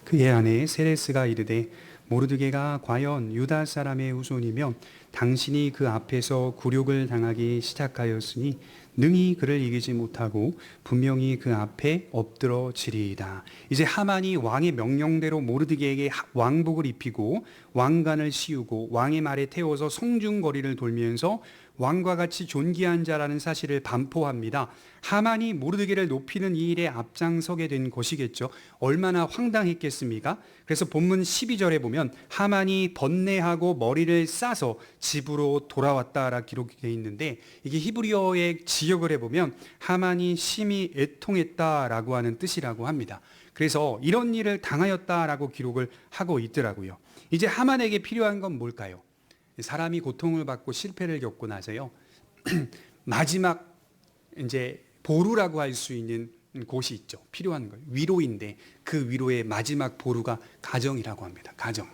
그의 아내 세레스가 이르되 모르드게가 과연 유다 사람의 후손이며 당신이 그 앞에서 굴욕을 당하기 시작하였으니 능히 그를 이기지 못하고 분명히 그 앞에 엎드러지리이다. 이제 하만이 왕의 명령대로 모르드게에게 왕복을 입히고 왕관을 씌우고 왕의 말에 태워서 성중거리를 돌면서 왕과 같이 존귀한 자라는 사실을 반포합니다. 하만이 모르드게를 높이는 이 일에 앞장서게 된 것이겠죠. 얼마나 황당했겠습니까? 그래서 본문 12절에 보면 하만이 번뇌하고 머리를 싸서 집으로 돌아왔다라 기록이 되어 있는데, 이게 히브리어의 지역을 해보면 하만이 심히 애통했다라고 하는 뜻이라고 합니다. 그래서 이런 일을 당하였다라고 기록을 하고 있더라고요. 이제 하만에게 필요한 건 뭘까요? 사람이 고통을 받고 실패를 겪고 나서요, 마지막 이제 보루라고 할 수 있는 곳이 있죠. 필요한 거. 위로인데 그 위로의 마지막 보루가 가정이라고 합니다. 가정.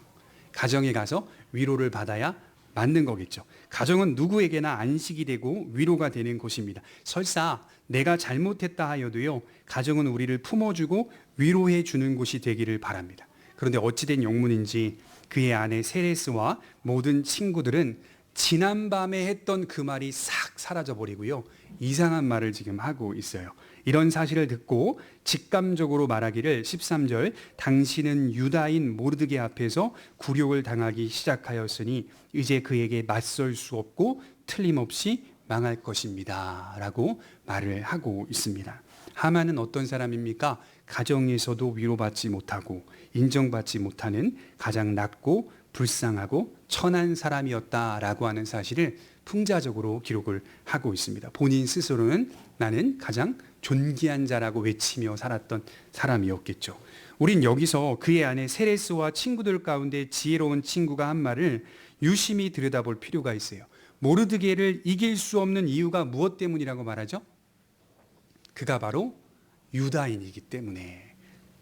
가정에 가서 위로를 받아야 맞는 거겠죠. 가정은 누구에게나 안식이 되고 위로가 되는 곳입니다. 설사 내가 잘못했다 하여도요, 가정은 우리를 품어주고 위로해 주는 곳이 되기를 바랍니다. 그런데 어찌된 영문인지 그의 아내 세레스와 모든 친구들은 지난밤에 했던 그 말이 싹 사라져버리고요, 이상한 말을 지금 하고 있어요. 이런 사실을 듣고 직감적으로 말하기를 13절, 당신은 유다인 모르드게 앞에서 굴욕을 당하기 시작하였으니 이제 그에게 맞설 수 없고 틀림없이 망할 것입니다 라고 말을 하고 있습니다. 하만은 어떤 사람입니까? 가정에서도 위로받지 못하고 인정받지 못하는 가장 낮고 불쌍하고 천한 사람이었다라고 하는 사실을 풍자적으로 기록을 하고 있습니다. 본인 스스로는 나는 가장 존귀한 자라고 외치며 살았던 사람이었겠죠. 우린 여기서 그의 아내 세레스와 친구들 가운데 지혜로운 친구가 한 말을 유심히 들여다볼 필요가 있어요. 모르드게를 이길 수 없는 이유가 무엇 때문이라고 말하죠? 그가 바로 유다인이기 때문에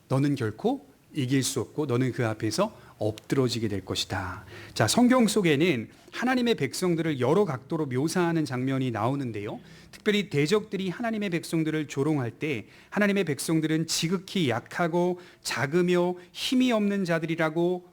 너는 결코 이길 수 없고 너는 그 앞에서 엎드러지게 될 것이다. 자, 성경 속에는 하나님의 백성들을 여러 각도로 묘사하는 장면이 나오는데요, 특별히 대적들이 하나님의 백성들을 조롱할 때 하나님의 백성들은 지극히 약하고 작으며 힘이 없는 자들이라고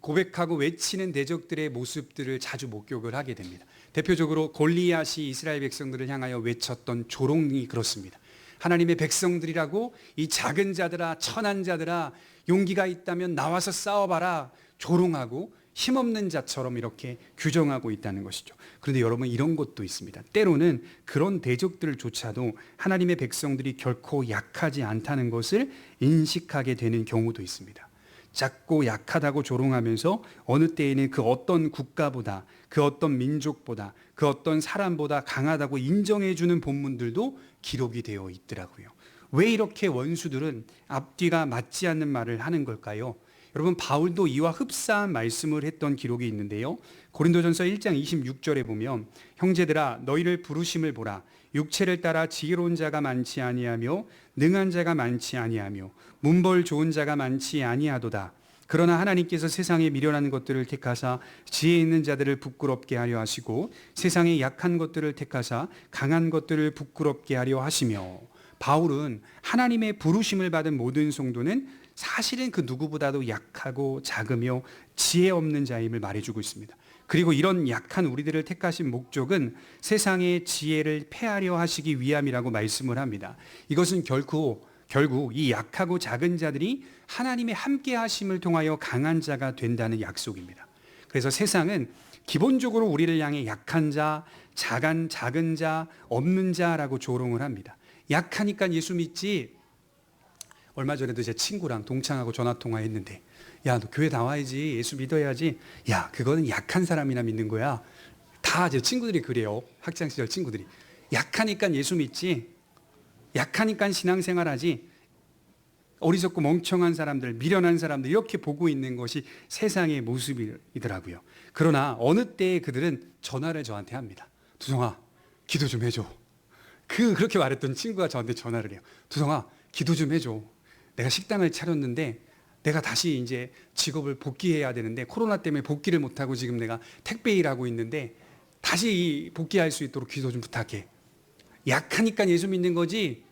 고백하고 외치는 대적들의 모습들을 자주 목격을 하게 됩니다. 대표적으로 골리앗이 이스라엘 백성들을 향하여 외쳤던 조롱이 그렇습니다. 하나님의 백성들이라고 이 작은 자들아, 천한 자들아, 용기가 있다면 나와서 싸워봐라, 조롱하고 힘없는 자처럼 이렇게 규정하고 있다는 것이죠. 그런데 여러분, 이런 것도 있습니다. 때로는 그런 대적들조차도 하나님의 백성들이 결코 약하지 않다는 것을 인식하게 되는 경우도 있습니다. 작고 약하다고 조롱하면서 어느 때에는 그 어떤 국가보다, 그 어떤 민족보다, 그 어떤 사람보다 강하다고 인정해주는 본문들도 기록이 되어 있더라고요. 왜 이렇게 원수들은 앞뒤가 맞지 않는 말을 하는 걸까요? 여러분, 바울도 이와 흡사한 말씀을 했던 기록이 있는데요, 고린도전서 1장 26절에 보면 형제들아 너희를 부르심을 보라. 육체를 따라 지혜로운 자가 많지 아니하며 능한 자가 많지 아니하며 문벌 좋은 자가 많지 아니하도다. 그러나 하나님께서 세상에 미련한 것들을 택하사 지혜 있는 자들을 부끄럽게 하려 하시고 세상에 약한 것들을 택하사 강한 것들을 부끄럽게 하려 하시며. 바울은 하나님의 부르심을 받은 모든 성도는 사실은 그 누구보다도 약하고 작으며 지혜 없는 자임을 말해주고 있습니다. 그리고 이런 약한 우리들을 택하신 목적은 세상의 지혜를 폐하려 하시기 위함이라고 말씀을 합니다. 이것은 결국 이 약하고 작은 자들이 하나님의 함께 하심을 통하여 강한 자가 된다는 약속입니다. 그래서 세상은 기본적으로 우리를 향해 약한 자, 작은 자, 없는 자라고 조롱을 합니다. 약하니까 예수 믿지. 얼마 전에도 제 친구랑 동창하고 전화통화했는데, 야, 너 교회 나와야지, 예수 믿어야지. 야, 그거는 약한 사람이나 믿는 거야. 다 제 친구들이 그래요. 학창시절 친구들이. 약하니까 예수 믿지, 약하니까 신앙생활하지, 어리석고 멍청한 사람들, 미련한 사람들, 이렇게 보고 있는 것이 세상의 모습이더라고요. 그러나 어느 때에 그들은 전화를 저한테 합니다. 두성아, 기도 좀 해줘. 그렇게 말했던 친구가 저한테 전화를 해요. 두성아, 기도 좀 해줘. 내가 식당을 차렸는데 내가 다시 이제 직업을 복귀해야 되는데 코로나 때문에 복귀를 못하고 지금 내가 택배 일하고 있는데 다시 복귀할 수 있도록 기도 좀 부탁해. 약하니까 예수 믿는 거지,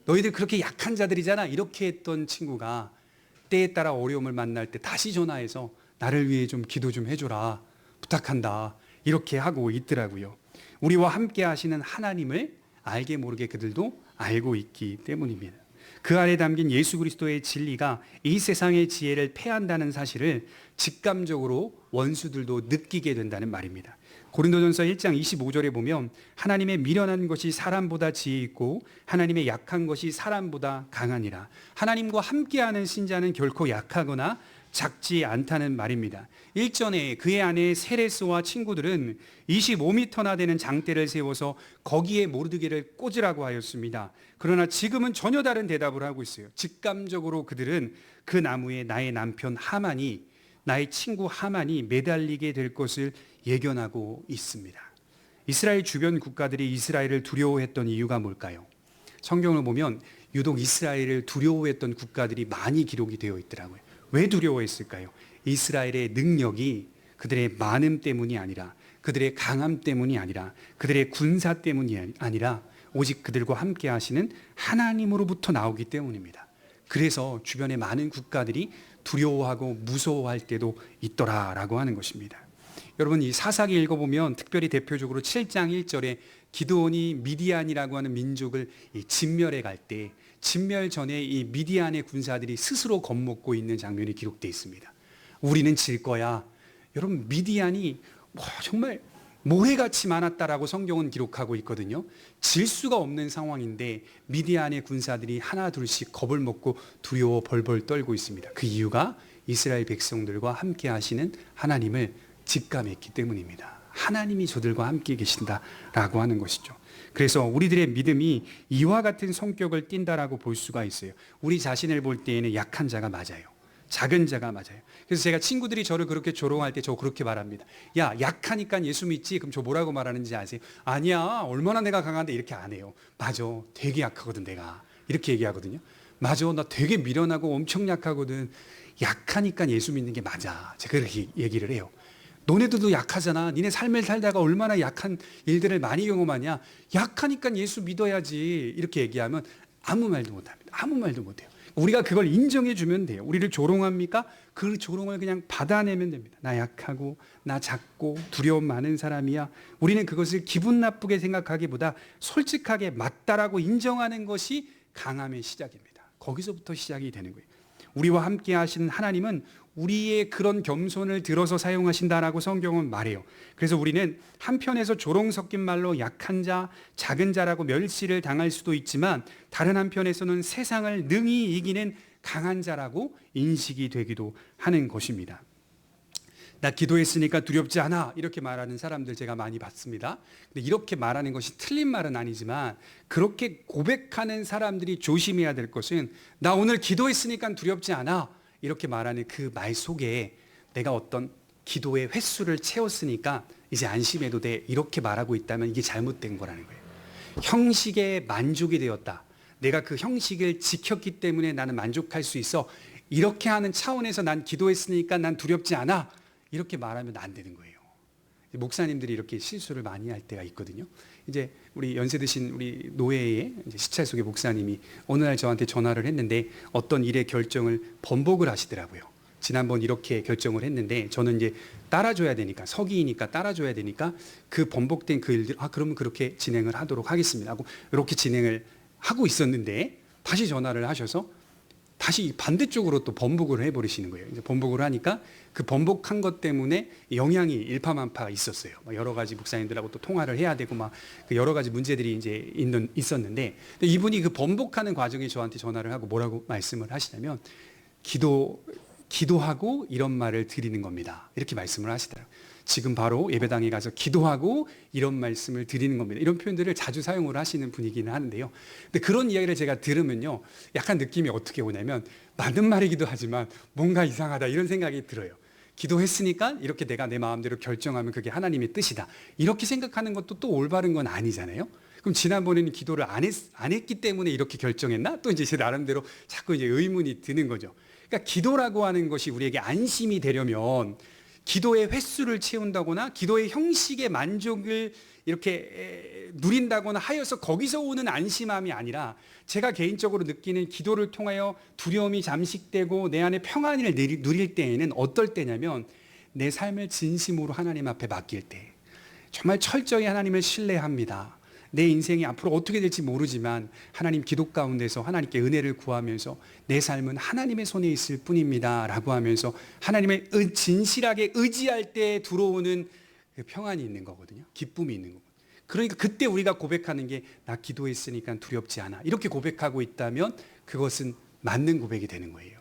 너희들 그렇게 약한 자들이잖아, 이렇게 했던 친구가 때에 따라 어려움을 만날 때 다시 전화해서 나를 위해 좀 기도 좀 해줘라, 부탁한다, 이렇게 하고 있더라고요. 우리와 함께 하시는 하나님을 알게 모르게 그들도 알고 있기 때문입니다. 그 안에 담긴 예수 그리스도의 진리가 이 세상의 지혜를 패한다는 사실을 직감적으로 원수들도 느끼게 된다는 말입니다. 고린도전서 1장 25절에 보면 하나님의 미련한 것이 사람보다 지혜 있고 하나님의 약한 것이 사람보다 강하니라. 하나님과 함께하는 신자는 결코 약하거나 작지 않다는 말입니다. 일전에 그의 아내 세레스와 친구들은 25m나 되는 장대를 세워서 거기에 모르드게를 꽂으라고 하였습니다. 그러나 지금은 전혀 다른 대답을 하고 있어요. 직감적으로 그들은 그 나무에 나의 남편 하만이, 나의 친구 하만이 매달리게 될 것을 예견하고 있습니다. 이스라엘 주변 국가들이 이스라엘을 두려워했던 이유가 뭘까요? 성경을 보면 유독 이스라엘을 두려워했던 국가들이 많이 기록이 되어 있더라고요. 왜 두려워했을까요? 이스라엘의 능력이 그들의 많음 때문이 아니라, 그들의 강함 때문이 아니라, 그들의 군사 때문이 아니라 오직 그들과 함께 하시는 하나님으로부터 나오기 때문입니다. 그래서 주변의 많은 국가들이 두려워하고 무서워할 때도 있더라라고 하는 것입니다. 여러분, 이 사사기 읽어보면 특별히 대표적으로 7장 1절에 기드온이 미디안이라고 하는 민족을 진멸해 갈 때, 진멸 전에 이 미디안의 군사들이 스스로 겁먹고 있는 장면이 기록되어 있습니다. 우리는 질 거야. 여러분, 미디안이 정말 모래같이 많았다라고 성경은 기록하고 있거든요. 질 수가 없는 상황인데 미디안의 군사들이 하나 둘씩 겁을 먹고 두려워 벌벌 떨고 있습니다. 그 이유가 이스라엘 백성들과 함께 하시는 하나님을 직감했기 때문입니다. 하나님이 저들과 함께 계신다라고 하는 것이죠. 그래서 우리들의 믿음이 이와 같은 성격을 띈다라고 볼 수가 있어요. 우리 자신을 볼 때에는 약한 자가 맞아요. 작은 자가 맞아요. 그래서 제가 친구들이 저를 그렇게 조롱할 때 저 그렇게 말합니다. 야, 약하니까 예수 믿지? 그럼 저 뭐라고 말하는지 아세요? 아니야, 얼마나 내가 강한데, 이렇게 안 해요. 맞아, 되게 약하거든 내가. 이렇게 얘기하거든요. 맞아, 나 되게 미련하고 엄청 약하거든. 약하니까 예수 믿는 게 맞아. 제가 그렇게 얘기를 해요. 너네들도 약하잖아. 니네 삶을 살다가 얼마나 약한 일들을 많이 경험하냐. 약하니까 예수 믿어야지. 이렇게 얘기하면 아무 말도 못합니다. 아무 말도 못해요. 우리가 그걸 인정해 주면 돼요. 우리를 조롱합니까? 그 조롱을 그냥 받아내면 됩니다. 나 약하고 나 작고 두려움 많은 사람이야. 우리는 그것을 기분 나쁘게 생각하기보다 솔직하게 맞다라고 인정하는 것이 강함의 시작입니다. 거기서부터 시작이 되는 거예요. 우리와 함께 하시는 하나님은 우리의 그런 겸손을 들어서 사용하신다라고 성경은 말해요. 그래서 우리는 한편에서 조롱 섞인 말로 약한 자, 작은 자라고 멸시를 당할 수도 있지만, 다른 한편에서는 세상을 능히 이기는 강한 자라고 인식이 되기도 하는 것입니다. 나 기도했으니까 두렵지 않아, 이렇게 말하는 사람들 제가 많이 봤습니다. 근데 이렇게 말하는 것이 틀린 말은 아니지만, 그렇게 고백하는 사람들이 조심해야 될 것은 나 오늘 기도했으니까 두렵지 않아, 이렇게 말하는 그 말 속에 내가 어떤 기도의 횟수를 채웠으니까 이제 안심해도 돼, 이렇게 말하고 있다면 이게 잘못된 거라는 거예요. 형식에 만족이 되었다. 내가 그 형식을 지켰기 때문에 나는 만족할 수 있어. 이렇게 하는 차원에서 난 기도했으니까 난 두렵지 않아, 이렇게 말하면 안 되는 거예요. 목사님들이 이렇게 실수를 많이 할 때가 있거든요. 이제 우리 연세 드신 우리 노예의 시찰 속의 목사님이 어느 날 저한테 전화를 했는데 어떤 일의 결정을 번복을 하시더라고요. 지난번 이렇게 결정을 했는데 저는 이제 따라줘야 되니까, 서기이니까 따라줘야 되니까 그 번복된 그 일들, 그러면 그렇게 진행을 하도록 하겠습니다 하고 이렇게 진행을 하고 있었는데 다시 전화를 하셔서 다시 반대쪽으로 또 번복을 해버리시는 거예요. 이제 번복을 하니까 그 번복한 것 때문에 영향이 일파만파 있었어요. 여러 가지 목사님들하고 또 통화를 해야 되고 막 여러 가지 문제들이 이제 있었는데, 이분이 그 번복하는 과정에 저한테 전화를 하고 뭐라고 말씀을 하시냐면 기도하고 이런 말을 드리는 겁니다. 이렇게 말씀을 하시더라고요. 지금 바로 예배당에 가서 기도하고 이런 말씀을 드리는 겁니다. 이런 표현들을 자주 사용을 하시는 분이기는 하는데요. 근데 그런 이야기를 제가 들으면요, 약간 느낌이 어떻게 오냐면 맞는 말이기도 하지만 뭔가 이상하다, 이런 생각이 들어요. 기도했으니까 이렇게 내가 내 마음대로 결정하면 그게 하나님의 뜻이다, 이렇게 생각하는 것도 또 올바른 건 아니잖아요. 그럼 지난번에는 기도를 안 했기 때문에 이렇게 결정했나? 또 이제 제 나름대로 자꾸 이제 의문이 드는 거죠. 그러니까 기도라고 하는 것이 우리에게 안심이 되려면 기도의 횟수를 채운다거나 기도의 형식의 만족을 이렇게 누린다거나 하여서 거기서 오는 안심함이 아니라, 제가 개인적으로 느끼는 기도를 통하여 두려움이 잠식되고 내 안에 평안을 누릴 때에는 어떨 때냐면 내 삶을 진심으로 하나님 앞에 맡길 때, 정말 철저히 하나님을 신뢰합니다. 내 인생이 앞으로 어떻게 될지 모르지만 하나님 기도 가운데서 하나님께 은혜를 구하면서 내 삶은 하나님의 손에 있을 뿐입니다 라고 하면서 하나님을 진실하게 의지할 때 들어오는 그 평안이 있는 거거든요. 기쁨이 있는 거거든요. 그러니까 그때 우리가 고백하는 게 나 기도했으니까 두렵지 않아, 이렇게 고백하고 있다면 그것은 맞는 고백이 되는 거예요.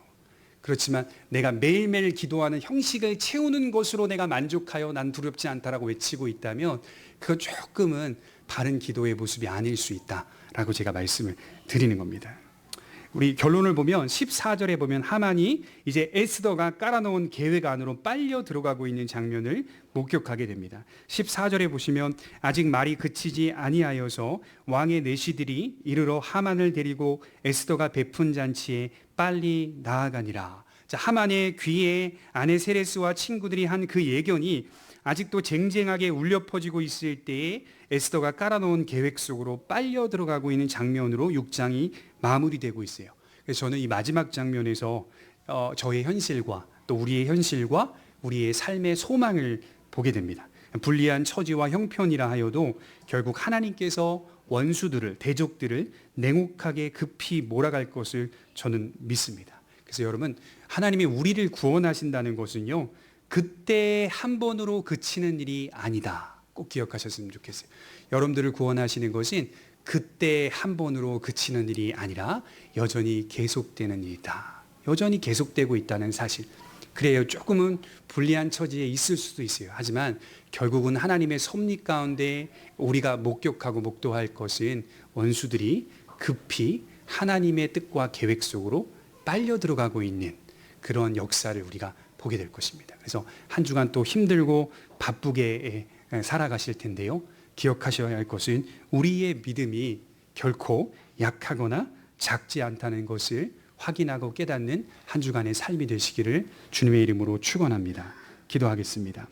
그렇지만 내가 매일매일 기도하는 형식을 채우는 것으로 내가 만족하여 난 두렵지 않다라고 외치고 있다면 그건 조금은 바른 기도의 모습이 아닐 수 있다라고 제가 말씀을 드리는 겁니다. 우리 결론을 보면 14절에 보면 하만이 이제 에스더가 깔아놓은 계획 안으로 빨려 들어가고 있는 장면을 목격하게 됩니다. 14절에 보시면 아직 말이 그치지 아니하여서 왕의 내시들이 이르러 하만을 데리고 에스더가 베푼 잔치에 빨리 나아가니라. 자, 하만의 귀에 아내 세레스와 친구들이 한 그 예견이 아직도 쟁쟁하게 울려 퍼지고 있을 때에 에스더가 깔아놓은 계획 속으로 빨려 들어가고 있는 장면으로 6장이 마무리되고 있어요. 그래서 저는 이 마지막 장면에서 저의 현실과 또 우리의 현실과 우리의 삶의 소망을 보게 됩니다. 불리한 처지와 형편이라 하여도 결국 하나님께서 원수들을, 대적들을 냉혹하게 급히 몰아갈 것을 저는 믿습니다. 그래서 여러분, 하나님이 우리를 구원하신다는 것은요, 그때 한 번으로 그치는 일이 아니다. 꼭 기억하셨으면 좋겠어요. 여러분들을 구원하시는 것은 그때 한 번으로 그치는 일이 아니라 여전히 계속되는 일이다. 여전히 계속되고 있다는 사실. 그래요. 조금은 불리한 처지에 있을 수도 있어요. 하지만 결국은 하나님의 섭리 가운데 우리가 목격하고 목도할 것은 원수들이 급히 하나님의 뜻과 계획 속으로 빨려 들어가고 있는 그런 역사를 우리가 보게 될 것입니다. 그래서 한 주간 또 힘들고 바쁘게 살아가실 텐데요. 기억하셔야 할 것은 우리의 믿음이 결코 약하거나 작지 않다는 것을 확인하고 깨닫는 한 주간의 삶이 되시기를 주님의 이름으로 축원합니다. 기도하겠습니다.